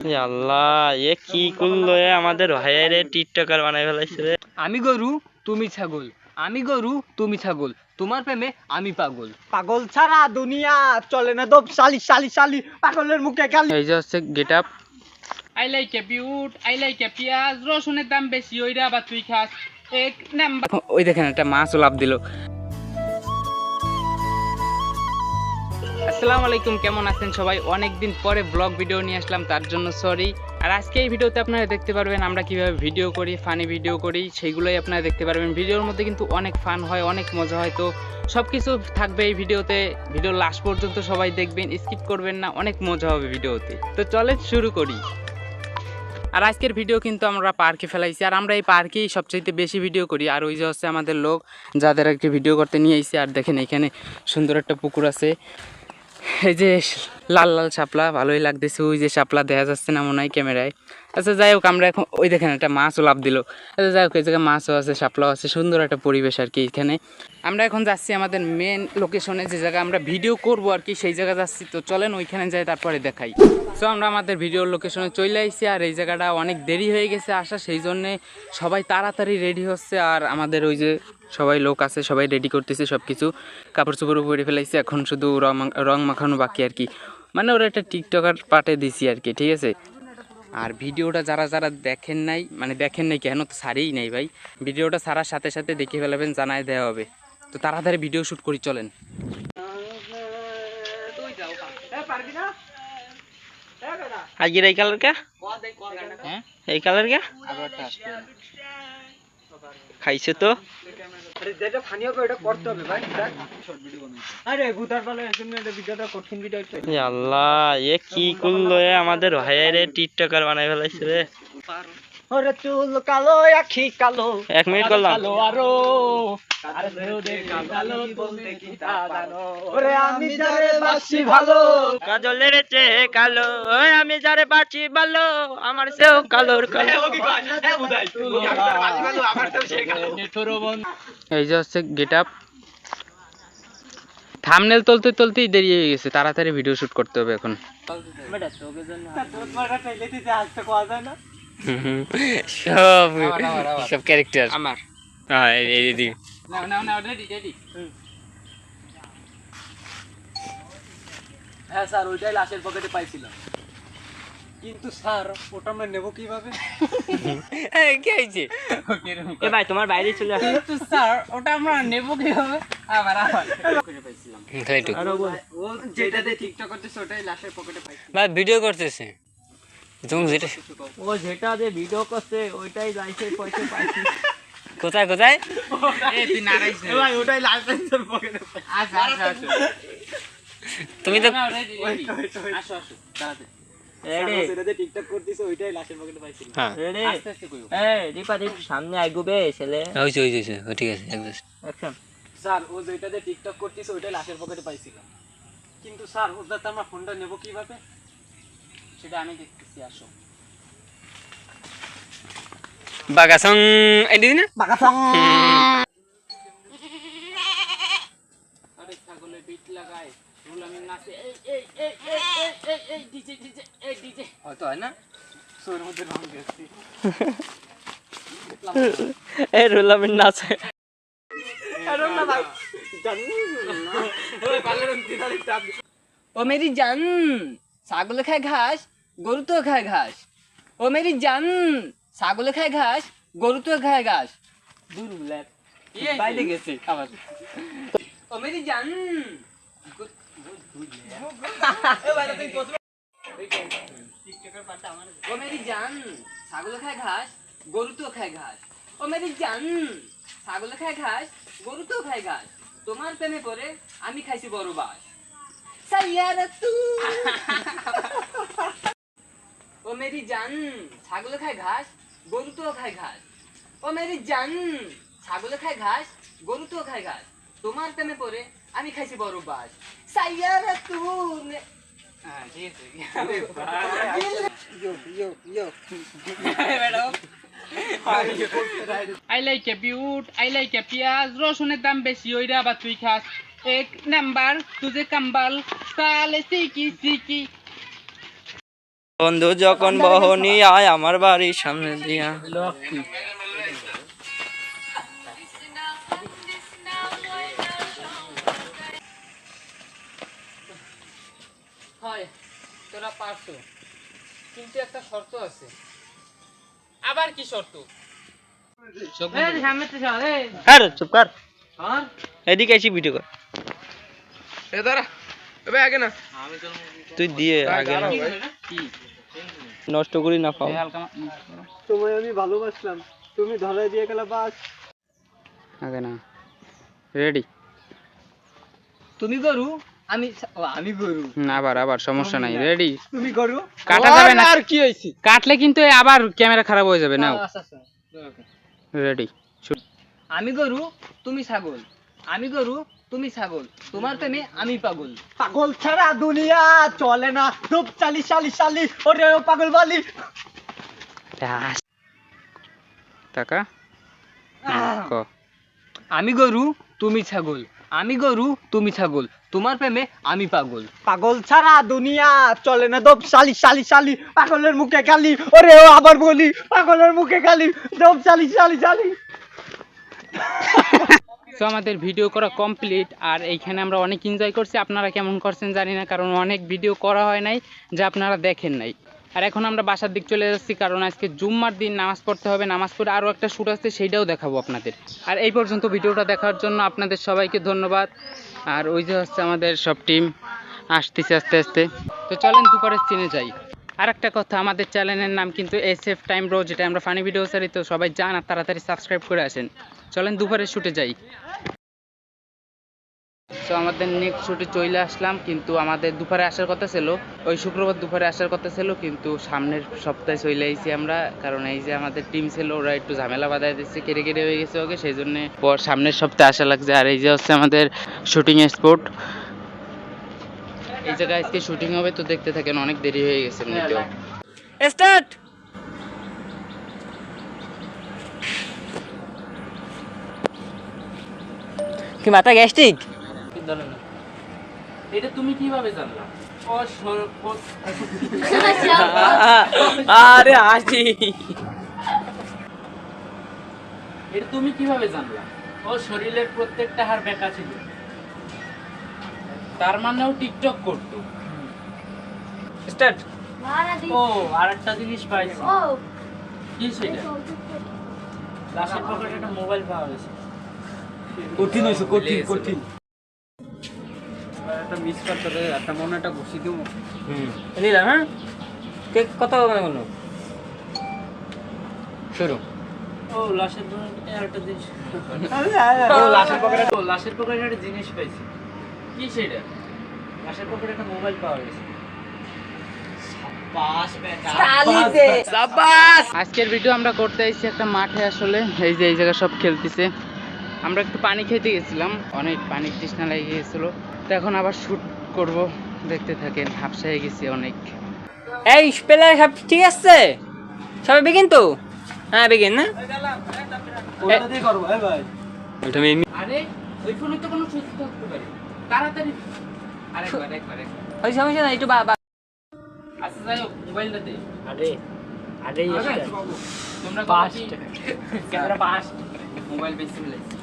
আল্লাহ, এ কি করলো? আমাদের ভাইয়ের টিকটকার বানাই ফেলাইছে রে। আমি গরু তুমি ছাগল, আমি গরু তুমি ছাগল, তোমার প্রেমে আমি পাগল। পাগল ছাড়া দুনিয়া চলে না, দব শালি শালি শালি পাগলের মুখে গালি। এই যে হচ্ছে get up. I like a বিউট, আই লাইক এ পেঁয়াজ, রসুনের দাম বেশি ওইরা আবার তুই খাস এক নাম্বার। ওই দেখেন একটা মাছ লাভ দিল। আসসালামু আলাইকুম, কেমন আছেন সবাই? অনেকদিন পরে ব্লগ ভিডিও নিয়ে আসলাম, তার জন্য সরি। আর আজকে এই ভিডিওতে আপনারা দেখতে পারবেন আমরা কিভাবে ভিডিও করি, ফানি ভিডিও করি, সেইগুলোই আপনারা দেখতে পারবেন। ভিডিওর মধ্যে কিন্তু অনেক ফান হয়, অনেক মজা হয়, তো সব কিছু থাকবে এই ভিডিওতে। ভিডিও লাস্ট পর্যন্ত সবাই দেখবেন, স্কিপ করবেন না, অনেক মজা হবে ভিডিওতে। তো চলেন শুরু করি। আর আজকের ভিডিও কিন্তু আমরা পার্কে ফেলাইছি, আর আমরা এই পার্কেই সবচেয়ে বেশি ভিডিও করি। আর ওই যে হচ্ছে আমাদের লোক যাদের আর কি ভিডিও করতে নিয়ে আইছে। আর দেখেন এখানে সুন্দর একটা পুকুর আছে, এই যে লাল লাল শাপলা, ভালোই লাগতেছে। ওই যে শাপলা দেখা যাচ্ছে না মনে হয় ক্যামেরায়। আচ্ছা যাই হোক, আমরা এখন ওই দেখেন একটা মাছও লাভ দিল। আচ্ছা যাই হোক, এই জায়গায় মাছও আছে, শাপলাও আছে, সুন্দর একটা পরিবেশ আর কি এখানে। আমরা এখন যাচ্ছি আমাদের মেন লোকেশনে, যে জায়গায় আমরা ভিডিও করব আর কি, সেই জায়গায় যাচ্ছি। তো চলেন ওইখানে যাই, তারপরে দেখাই। সো আমরা আমাদের ভিডিওর লোকেশনে চলে আসছি। আর এই জায়গাটা অনেক দেরি হয়ে গেছে আসা, সেই জন্যে সবাই তাড়াতাড়ি রেডি হচ্ছে। আর আমাদের ওই যে সবাই লোক আছে, সবাই রেডি করতেছে, সব কিছু কাপড় চোপড় পরে ফেলাইছে। এখন শুধু রং মাখানো বাকি আর কি, মানে ওরা একটা টিকটকার পাঠে দিছি আর কি, ঠিক আছে। আর ভিডিওটা যারা যারা দেখেন নাই, মানে দেখেন নাই কেন, তো ছাড়েই নাই ভাই। ভিডিওটা ছাড়ার সাথে সাথে দেখে ফেলাবেন, জানাই দেওয়া হবে। তো তাড়াতাড়ি ভিডিও শ্যুট করি, চলেন। আজকের এই কালার কে? হ্যাঁ, এই কালার কে খাইছে তো? আরে যেটা ফানি হবে এটা করতে হবে ভাই। আরে গুদার বলে তুমি এটা ভিডিওটা কঠিন ভিডিও। আল্লাহ, এ কি করলো? আমাদের ভাইয়ের টিকটকার বানাই ফেলাইছে রে। ওরে চুল কালো আখি কালো, 1 মিনিট করলাম। কালো আরো আরে দেহ দেখি কালো বলতে কি তা জানো? ওরে আমি যারে বাসি ভালো, কাজলের চেয়ে কালো, ওই আমি যারে বাঁচি ভালো, আমার সেও কালোর কালো। এই যে হচ্ছে গেট আপ। থাম্বনেল তুলতে তুলতেই দেরি হয়ে গেছে, তাড়াতাড়ি ভিডিও শুট করতে হবে এখন। সব সব ক্যারেক্টার আমার হ্যাঁ স্যার, ওইটাই লাশের পকেটে পাইছিলাম। কিন্তু স্যার ওটা আমরা নেবো কিভাবে? কি হয়েছে? এ ভাই তোমার বাইরে চলে আসো। কিন্তু স্যার ওটা আমরা নেব কিভাবে? আবার পাইছিলাম। ও যেটাতে টিকটক করতেছে ওটাই লাশের পকেটে পাইছিলাম। ভাই ভিডিও করতেছে তুমি যেটা, ও যেটা দিয়ে ভিডিও করছে ওইটাই লাশের পয়সা পাইছি। কোথায় কোথায়? এই তুই নারাইছ না ভাই ওটাই লাশের পকেটে পাইছি। আচ্ছা আচ্ছা আচ্ছা, তুমি তো রেডি রেডি, আসো আসো তাড়াতাড়ি। রেডি যেটাতে টিকটক করতেছে ওইটাই লাশের পকেটে পাইছিলাম। হ্যাঁ রেডি আস্তে আস্তে কইও। এই দীপা দীপ সামনে আইগুবে ছেলে। হইছে ঠিক আছে একদম। অ্যাকশন। স্যার ও যেটাতে টিকটক করতেছে ওইটাই লাশের পকেটে পাইছিলাম। কিন্তু স্যার ওটাতে আমরা ফোনটা নেব কিভাবে? সেটা আমি দেখতেছি, আসো। বাগাসং এডি না বাগাসং। আরে ছাগলে বিট লাগায়, রুলামিন নাচে, এই এই এই এই এই এই ডিজে ডিজে, এই ডিজে হয়তো হয় না। সোর মধ্যে রং গেছি। এ রুলামিন নাচে। আরে না ভাই জানি না। ওই পাগলের তিনালি চাপ। ও মেরি জান, ছাগলে খায় ঘাস, গরু তো খায় ঘাস। ও মেরি জান, ছাগলে খায় ঘাস, গরু তো খায় ঘাস। দূর ল্যাব বাইরে গেছে আবার। ও মেরি জান, এ ভাই তুই প্রথমে টিকটকের পাটা আমার। ও মেরি জান, ছাগলে খায় ঘাস, গরু তো খায় ঘাস। ও মেরি জান, ছাগলে খায় ঘাস, গরু তো খায় ঘাস, তোমার প্রেমে পড়ে আমি খাইছি বড় বাস। সাইয়ারা তু। ও মেরি জান, ছাগলে খায় ঘাস, গরু তো খায় ঘাস। ও মেরি জান, ছাগলে খায় ঘাস, গরু তো খায় ঘাস, তোমার প্রেমে পড়ে আমি খাইছি বড় বাস। সাইয়ারা তু। হ্যাঁ ঠিক আছে। Yo yo yo. I like a বিউট, আই লাইক এ পেঁয়াজ, রসুনের দাম বেশি ওইরা আবার তুই খাস এক নাম্বার, তুঝে কাম্বাল সালে সিকি সিকি। বন্ধু যখন বহনি আয় আমার বাড়ির সামনে দিয়া। হয় তোরা পারছো, কিন্তু একটা শর্ত আছে। আবার কি শর্ত? হ্যাঁ চুপ কর, এদিকে এসে ভিডিও কর। তুই দিয়ে আগে না, নষ্ট করি না পাও। তোমায় আমি ভালোবাসলাম, তুমি ধরাই দিয়ে গেলা বাস। আগে না, রেডি? তুমি গরু, আমি গরু। আবার আবার সমস্যা নাই, রেডি? তুমি গরু, কাটা যাবে না, আর কি হইছে? কাটলে কিন্তু আবার ক্যামেরা খারাপ হয়ে যাবে। নাও, রেডি? আমি গরু, তুমি ছাগল। আমি গরু, তুমি ছাগল। তোমার প্রেমে আমি পাগল। পাগল ছাড়া দুনিয়া চলে না, রূপ চালি শালি শালি, ওরে ও পাগল বালি। টাকা ক। আমি গরু, তুমি ছাগল। আমি গরু, তুমি ছাগল। তোমার প্রেমে আমি পাগল। পাগল ছাড়া দুনিয়া চলে না, দোপ শালি শালি শালি, পাগলের মুখে গালি, ওরে ও আবার বলি, পাগলের মুখে গালি, দোপ শালি শালি শালি। তো আমাদের ভিডিও করা কমপ্লিট, আর এইখানে আমরা অনেক এনজয় করছি। আপনারা কেমন করছেন জানি না, কারণ অনেক ভিডিও করা হয় নাই যা আপনারা দেখেন নাই। আর এখন আমরা বাসার দিক চলে যাচ্ছি, কারণ আজকে জুম্মার দিন নামাজ পড়তে হবে। নামাজ পড়ে আরও একটা শ্যুট আছে, সেইটাও দেখাবো আপনাদের। আর এই পর্যন্ত ভিডিওটা দেখার জন্য আপনাদের সবাইকে ধন্যবাদ। আর ওই যে হচ্ছে আমাদের সব টিম আসতেছে আস্তে আস্তে। তো চলেন দুপুরের সিনে যাই। আর একটা কথা, আমাদের চ্যানেলের নাম কিন্তু SF টাইম ব্রো, যেটা আমরা ফানি ভিডিও ছাড়ি। তো সবাই যান আর তাড়াতাড়ি সাবস্ক্রাইব করে আসেন। চলেন দুপুরের শ্যুটে যাই। তো আমাদের নেক্সট শ্যুটে চলে আসলাম, কিন্তু আমাদের দুপুরে আসার কথা ছিল, ওই শুক্রবার দুপুরে আসার কথা ছিল, কিন্তু সামনের সপ্তাহে চলে আইছি আমরা। কারণ এই যে আমাদের টিম ছিল, ওরা একটু ঝামেলা বাধায় দিচ্ছে, কেটে কেটে হয়ে গেছে ওকে, সেই জন্য পর সামনের সপ্তাহে আসা লাগছে। আর এই যে হচ্ছে আমাদের শুটিং স্পট, এই জায়গায় আজকে শুটিং হবে। তো দেখতে থাকেন, অনেক দেরি হয়ে গেছে এমনিতেও। স্টার্ট। কি মাথা গ্যাস্ট্রিক? এটা তুমি কিভাবে জানলা? আরে হাসি। এটা তুমি কিভাবে জানলা? ও শরীরের প্রত্যেকটা হাড় বেঁকা ছিল, তার মানে ও টিকটক করতো। স্টার্ট। ও আরেকটা জিনিস পাইছি। কি সেটা? লাশের পকেটে একটা মোবাইল পাওয়া গেছে। কঠিন হইছে, কঠিন কঠিন। একটা মিস করতে রে, একটা মনে একটা ঘুষি দিও। নিলাম। হ্যাঁ, কেক কত মানে বলো? শুরু। ও লাশের পকেটে আরেকটা জিনিস। ও লাশের পকেটে একটা জিনিস পাইছি। কি সেটা? লাশের পকেটে একটা মোবাইল পাওয়া গেছে। আজকের ভিডিও আমরা করতে এসেছি একটা মাঠে। আসলে এই যে এই জায়গা সব খেলতেছে, আমরা একটু পানি খেতে গেছিলাম, অনেক পানির তৃষ্ণা লেগে গেছিল। তো এখন আবার শুট করব, দেখতে থাকেন। হাফসায় গেছি অনেক। এই প্লেয়ার সব ঠিক আছে? সবাই বিগিন তো? হ্যাঁ বিগিন না? ওটা দিয়ে করব ভাই। ওটা আমি আরে ওই ফোনে তো কোনো সুযোগ থাকতে পারে, তাড়াতাড়ি আরেকবার। ওই সমস্যা না, একটু আচ্ছা যাই হোক, মোবাইলটা দে। আরে আরে তোমরা Fast. ক্যামেরা ফাস্ট, মোবাইল বেশি মিলাইছি।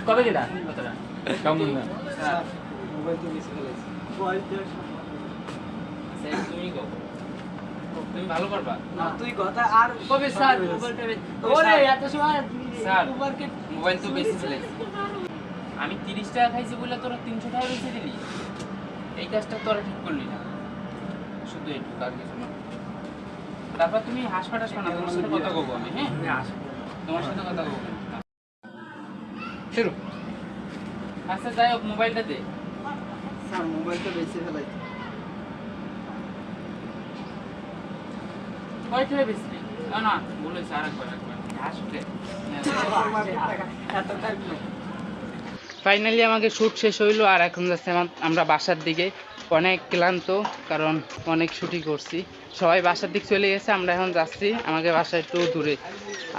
কবে দিলা? কেমন না? মোবাইল তো মিস করে গেছে। তুমি গো, তুমি ভালো পারবা। না তুই কথা আর কবে স্যার মোবাইলটা ওরে এত সময় স্যার মার্কেট মোবাইল তো বেশি মিলাইছি। আমি 30 টাকা খাইছি বলে তোরা 300 টাকা বেশি দিলি। এই কাজটা তোরা ঠিক করলি না, শুধু একটু কার কিছু না। তারপর তুমি হাসপাতাল শোনা, তোমার সাথে কথা বলবো আমি। হ্যাঁ তোমার সাথে কথা বলবো। শুরু। আচ্ছা যাই হোক, মোবাইলটা দে। স্যার মোবাইলটা বেশি ফেলাই। কয় টাকা বেশি? না না বলেছে আরেকবার হাসতে। এত টাইম না। ফাইনালি আমাকে শ্যুট শেষ হইলো, আর এখন যাচ্ছে আমরা বাসার দিকে। অনেক ক্লান্ত, কারণ অনেক শুটিং করছি। সবাই বাসার দিক চলে গেছে, আমরা এখন যাচ্ছি। আমাকে বাসা একটু দূরে।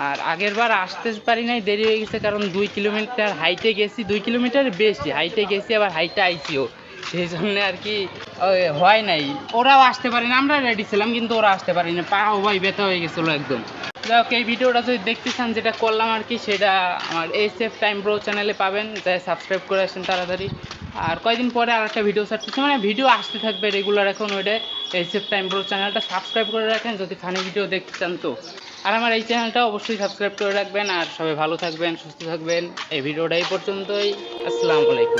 আর আগের বার আসতে পারি নাই, দেরি হয়ে গেছে, কারণ 2 কিলোমিটার হাইটে গেছি। 2 কিলোমিটার বেশি হাইটে গেছি, আবার হাইটে আইসিও। সেই জন্য আর কি হয় নাই, ওরাও আসতে পারে না, আমরা রেডি ছিলাম কিন্তু ওরা আসতে পারি না, পাও ভাই ব্যথা হয়ে গেছিলো একদম। যাই হোক, এই ভিডিওটা যদি দেখতে চান যেটা করলাম আর কি, সেটা আমার SF টাইম ব্রো চ্যানেলে পাবেন, যাই সাবস্ক্রাইব করে আসেন তাড়াতাড়ি। আর কয়েকদিন পরে আর একটা ভিডিও ছাড়তেছি, মানে ভিডিও আসতে থাকবে রেগুলার, এখন ওইটা SF টাইম ব্রো চ্যানেলটা সাবস্ক্রাইব করে রাখেন যদি ফানি ভিডিও দেখতে চান তো। আর আমার এই চ্যানেলটা অবশ্যই সাবস্ক্রাইব করে রাখবেন। আর সবাই ভালো থাকবেন, সুস্থ থাকবেন। এই ভিডিওটা এই পর্যন্তই। আসসালামু আলাইকুম।